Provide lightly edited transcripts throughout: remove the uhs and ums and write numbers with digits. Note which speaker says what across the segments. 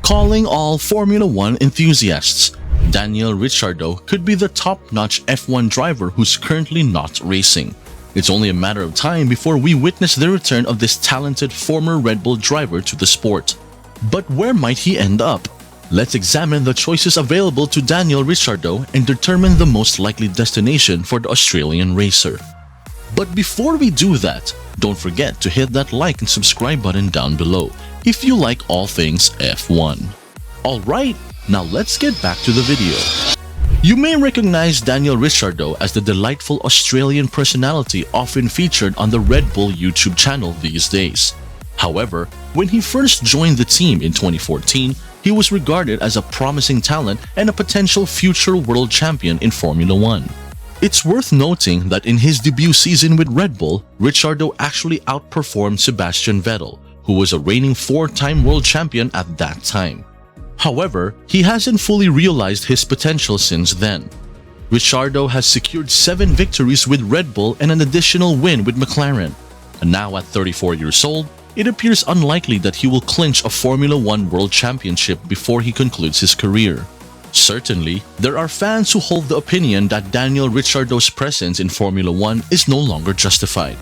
Speaker 1: Calling all Formula One enthusiasts, Daniel Ricciardo could be the top-notch F1 driver who's currently not racing. It's only a matter of time before we witness the return of this talented former Red Bull driver to the sport. But where might he end up? Let's examine the choices available to Daniel Ricciardo and determine the most likely destination for the Australian racer. But before we do that, don't forget to hit that like and subscribe button down below if you like all things F1. Alright, now let's get back to the video. You may recognize Daniel Ricciardo as the delightful Australian personality often featured on the Red Bull YouTube channel these days. However, when he first joined the team in 2014, he was regarded as a promising talent and a potential future world champion in Formula One. It's worth noting that in his debut season with Red Bull, Ricciardo actually outperformed Sebastian Vettel, who was a reigning 4-time world champion at that time. However, he hasn't fully realized his potential since then. Ricciardo has secured 7 victories with Red Bull and an additional win with McLaren. And now at 34 years old, it appears unlikely that he will clinch a Formula One World Championship before he concludes his career. Certainly, there are fans who hold the opinion that Daniel Ricciardo's presence in Formula One is no longer justified.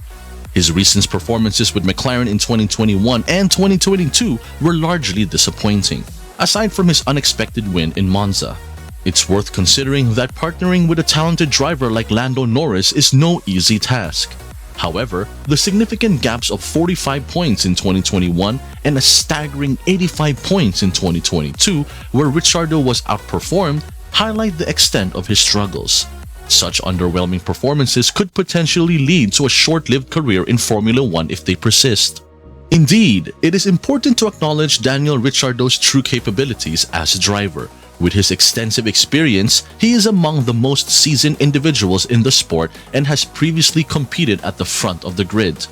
Speaker 1: His recent performances with McLaren in 2021 and 2022 were largely disappointing, aside from his unexpected win in Monza. It's worth considering that partnering with a talented driver like Lando Norris is no easy task. However, the significant gaps of 45 points in 2021 and a staggering 85 points in 2022, where Ricciardo was outperformed, highlight the extent of his struggles. Such underwhelming performances could potentially lead to a short-lived career in Formula One if they persist. Indeed, it is important to acknowledge Daniel Ricciardo's true capabilities as a driver. With his extensive experience, he is among the most seasoned individuals in the sport and has previously competed at the front of the grid.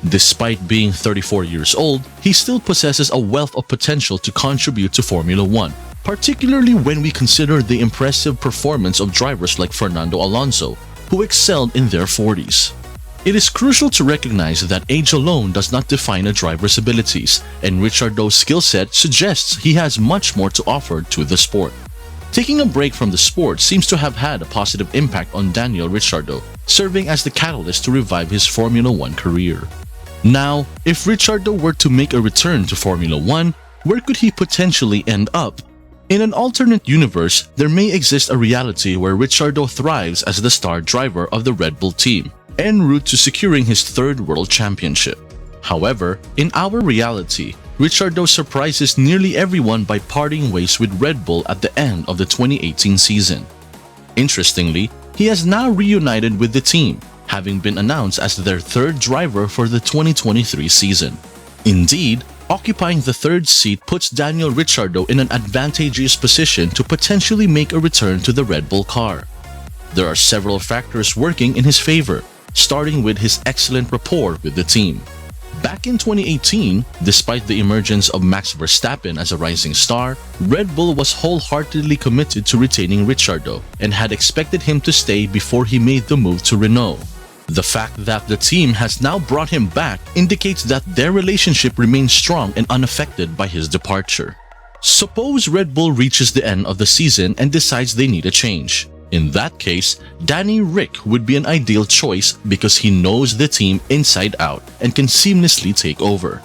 Speaker 1: Despite being 34 years old, he still possesses a wealth of potential to contribute to Formula One, particularly when we consider the impressive performance of drivers like Fernando Alonso, who excelled in their 40s. It is crucial to recognize that age alone does not define a driver's abilities, and Ricciardo's skill set suggests he has much more to offer to the sport. Taking a break from the sport seems to have had a positive impact on Daniel Ricciardo, serving as the catalyst to revive his Formula One career. Now, if Ricciardo were to make a return to Formula One, where could he potentially end up? In an alternate universe, there may exist a reality where Ricciardo thrives as the star driver of the Red Bull team, en route to securing his 3rd world championship. However, in our reality, Ricciardo surprises nearly everyone by parting ways with Red Bull at the end of the 2018 season. Interestingly, he has now reunited with the team, having been announced as their 3rd driver for the 2023 season. Indeed, occupying the 3rd seat puts Daniel Ricciardo in an advantageous position to potentially make a return to the Red Bull car. There are several factors working in his favor, starting with his excellent rapport with the team. Back in 2018, despite the emergence of Max Verstappen as a rising star, Red Bull was wholeheartedly committed to retaining Ricciardo and had expected him to stay before he made the move to Renault. The fact that the team has now brought him back indicates that their relationship remains strong and unaffected by his departure. Suppose Red Bull reaches the end of the season and decides they need a change. In that case, Danny Ric would be an ideal choice because he knows the team inside out and can seamlessly take over.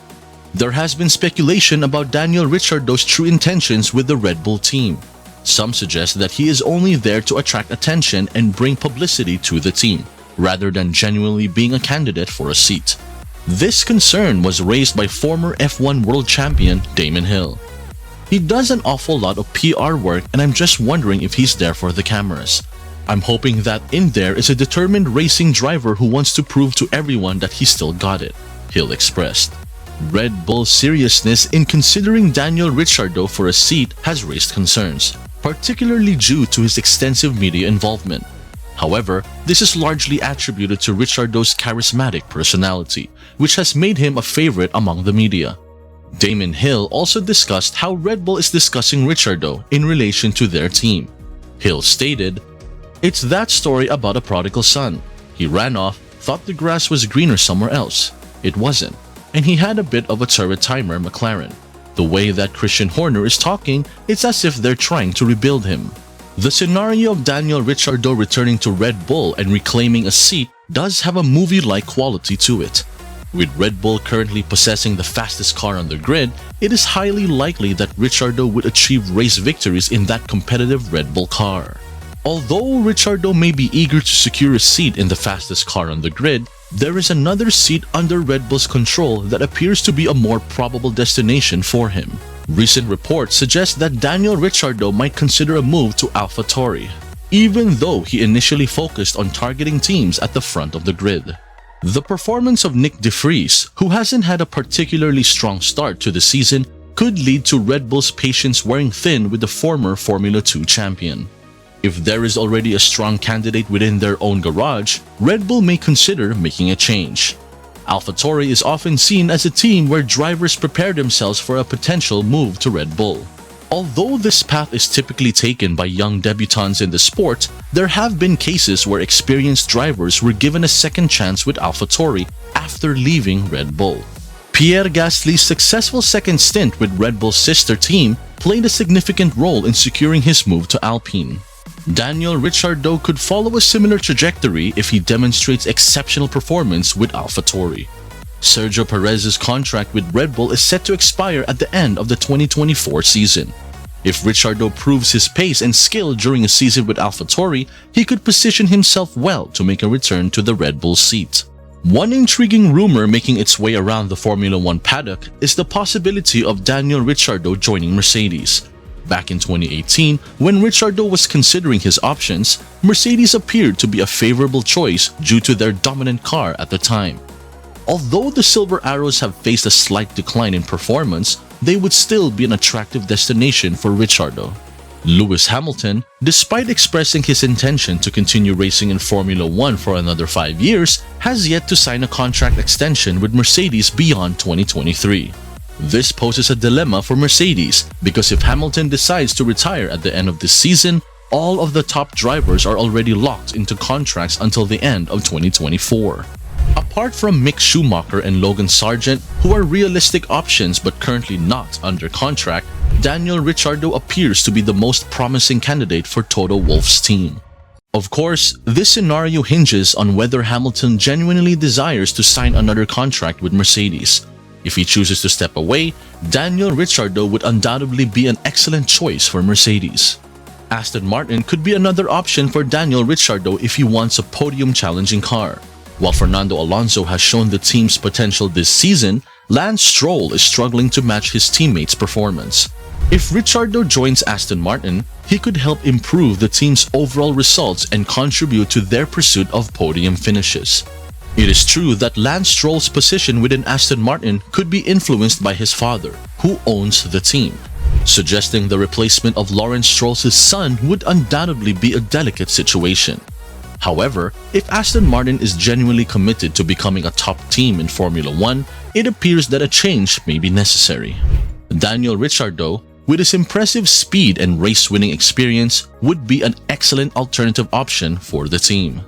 Speaker 1: There has been speculation about Daniel Ricciardo's true intentions with the Red Bull team. Some suggest that he is only there to attract attention and bring publicity to the team, rather than genuinely being a candidate for a seat. This concern was raised by former F1 world champion Damon Hill. He does an awful lot of PR work, and I'm just wondering if he's there for the cameras. I'm hoping that in there is a determined racing driver who wants to prove to everyone that he still got it, Hill expressed. Red Bull's seriousness in considering Daniel Ricciardo for a seat has raised concerns, particularly due to his extensive media involvement. However, this is largely attributed to Ricciardo's charismatic personality, which has made him a favorite among the media. Damon Hill also discussed how Red Bull is discussing Ricciardo in relation to their team. Hill stated, "It's that story about a prodigal son. He ran off, thought the grass was greener somewhere else. It wasn't, and he had a bit of a turret timer McLaren. The way that Christian Horner is talking, it's as if they're trying to rebuild him. The scenario of Daniel Ricciardo returning to Red Bull and reclaiming a seat does have a movie-like quality to it. With Red Bull currently possessing the fastest car on the grid, it is highly likely that Ricciardo would achieve race victories in that competitive Red Bull car. Although Ricciardo may be eager to secure a seat in the fastest car on the grid, there is another seat under Red Bull's control that appears to be a more probable destination for him. Recent reports suggest that Daniel Ricciardo might consider a move to AlphaTauri, even though he initially focused on targeting teams at the front of the grid. The performance of Nick de Vries, who hasn't had a particularly strong start to the season, could lead to Red Bull's patience wearing thin with the former Formula 2 champion. If there is already a strong candidate within their own garage, Red Bull may consider making a change. AlphaTauri is often seen as a team where drivers prepare themselves for a potential move to Red Bull. Although this path is typically taken by young debutants in the sport, there have been cases where experienced drivers were given a second chance with AlphaTauri after leaving Red Bull. Pierre Gasly's successful second stint with Red Bull's sister team played a significant role in securing his move to Alpine. Daniel Ricciardo could follow a similar trajectory if he demonstrates exceptional performance with AlphaTauri. Sergio Perez's contract with Red Bull is set to expire at the end of the 2024 season. If Ricciardo proves his pace and skill during a season with AlphaTauri, he could position himself well to make a return to the Red Bull seat. One intriguing rumor making its way around the Formula 1 paddock is the possibility of Daniel Ricciardo joining Mercedes. Back in 2018, when Ricciardo was considering his options, Mercedes appeared to be a favorable choice due to their dominant car at the time. Although the Silver Arrows have faced a slight decline in performance, they would still be an attractive destination for Ricciardo. Lewis Hamilton, despite expressing his intention to continue racing in Formula 1 for another 5 years, has yet to sign a contract extension with Mercedes beyond 2023. This poses a dilemma for Mercedes because if Hamilton decides to retire at the end of this season, all of the top drivers are already locked into contracts until the end of 2024. Apart from Mick Schumacher and Logan Sargent, who are realistic options but currently not under contract, Daniel Ricciardo appears to be the most promising candidate for Toto Wolff's team. Of course, this scenario hinges on whether Hamilton genuinely desires to sign another contract with Mercedes. If he chooses to step away, Daniel Ricciardo would undoubtedly be an excellent choice for Mercedes. Aston Martin could be another option for Daniel Ricciardo if he wants a podium-challenging car. While Fernando Alonso has shown the team's potential this season, Lance Stroll is struggling to match his teammates' performance. If Ricciardo joins Aston Martin, he could help improve the team's overall results and contribute to their pursuit of podium finishes. It is true that Lance Stroll's position within Aston Martin could be influenced by his father, who owns the team. Suggesting the replacement of Lawrence Stroll's son would undoubtedly be a delicate situation. However, if Aston Martin is genuinely committed to becoming a top team in Formula 1, it appears that a change may be necessary. Daniel Ricciardo, with his impressive speed and race-winning experience, would be an excellent alternative option for the team.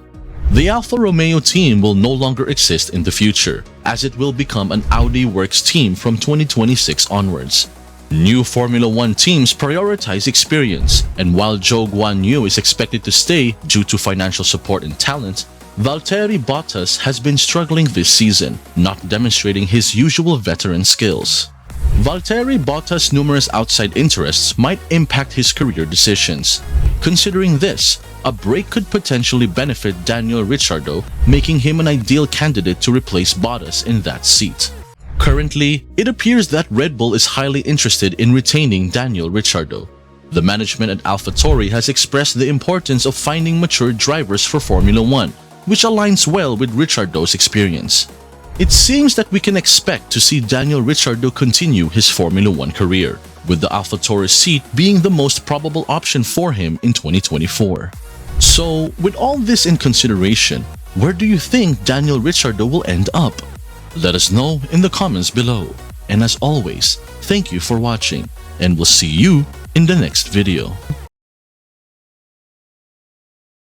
Speaker 1: The Alfa Romeo team will no longer exist in the future, as it will become an Audi Works team from 2026 onwards. New Formula 1 teams prioritize experience, and while Zhou Guanyu is expected to stay due to financial support and talent, Valtteri Bottas has been struggling this season, not demonstrating his usual veteran skills. Valtteri Bottas' numerous outside interests might impact his career decisions. Considering this, a break could potentially benefit Daniel Ricciardo, making him an ideal candidate to replace Bottas in that seat. Currently, it appears that Red Bull is highly interested in retaining Daniel Ricciardo. The management at AlphaTauri has expressed the importance of finding mature drivers for Formula 1, which aligns well with Ricciardo's experience. It seems that we can expect to see Daniel Ricciardo continue his Formula 1 career, with the AlphaTauri seat being the most probable option for him in 2024. So, with all this in consideration, where do you think Daniel Ricciardo will end up? Let us know in the comments below. And as always, thank you for watching, and we'll see you in the next video.